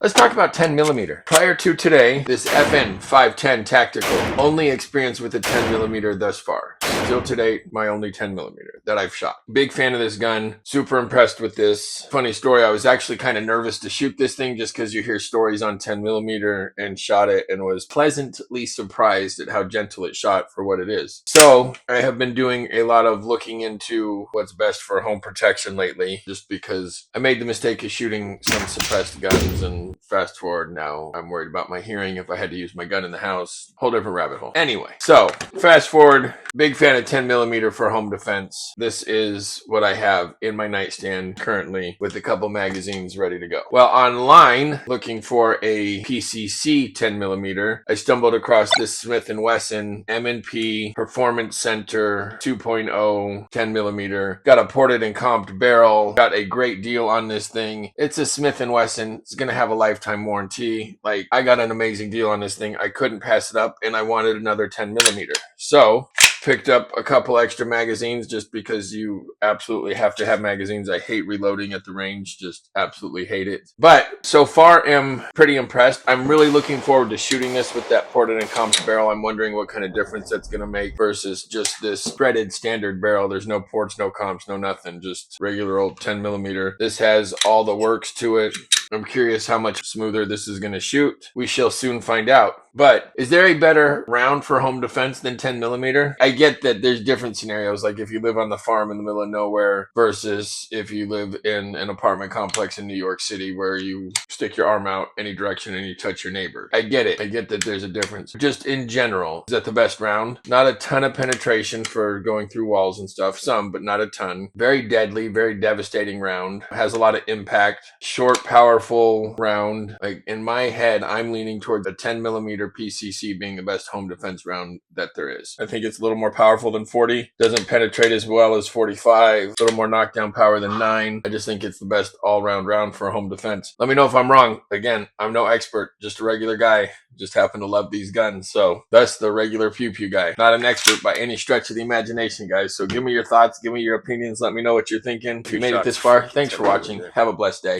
Let's talk about 10 millimeter. Prior to today, this FN 510 tactical, only experience with the 10 millimeter thus far. Still to date, my only 10 millimeter that I've shot. Big fan of this gun. Super impressed with this. Funny story, I was actually kind of nervous to shoot this thing just because you hear stories on 10 millimeter and shot it and was pleasantly surprised at how gentle it shot for what it is. So I have been doing a lot of looking into what's best for home protection lately, just because I made the mistake of shooting some suppressed guns, and fast forward now, I'm worried about my hearing if I had to use my gun in the house. Whole different rabbit hole. Anyway, so fast forward, big fan of 10 millimeter for home defense. This is what I have in my nightstand currently with a couple magazines ready to go. Well, online, looking for a PCC 10 millimeter, I stumbled across this Smith Wesson M&P Performance Center 2.0 10 millimeter. Got a ported and comped barrel. Got a great deal on this thing. It's a Smith Wesson. It's going to have a lifetime warranty. Like, I got an amazing deal on this thing. I couldn't pass it up, and I wanted another 10 millimeter. So picked up a couple extra magazines just because you absolutely have to have magazines. I hate reloading at the range, just absolutely hate it. But so far am pretty impressed. I'm really looking forward to shooting this with that ported and comped barrel. I'm wondering what kind of difference that's going to make versus just this spreaded standard barrel. There's no ports, no comps, no nothing, just regular old 10 millimeter. This has all the works to it. I'm curious how much smoother this is going to shoot. We shall soon find out. But is there a better round for home defense than 10 millimeter? I get that there's different scenarios, like if you live on the farm in the middle of nowhere versus if you live in an apartment complex in New York City where you stick your arm out any direction and you touch your neighbor. I get it. I get that there's a difference. Just in general, is that the best round? Not a ton of penetration for going through walls and stuff. Some, but not a ton. Very deadly, very devastating round. Has a lot of impact. Short, powerful round. Like in my head, I'm leaning towards a 10 millimeter PCC being the best home defense round that there is. I think it's a little more powerful than 40. Doesn't penetrate as well as 45. A little more knockdown power than 9. I just think it's the best all-round round for home defense. Let me know if I'm wrong. Again, I'm no expert, just a regular guy. Just happen to love these guns. So that's the regular pew pew guy. Not an expert by any stretch of the imagination, guys. So give me your thoughts. Give me your opinions. Let me know what you're thinking. If you made it this far, thanks for watching. Have a blessed day.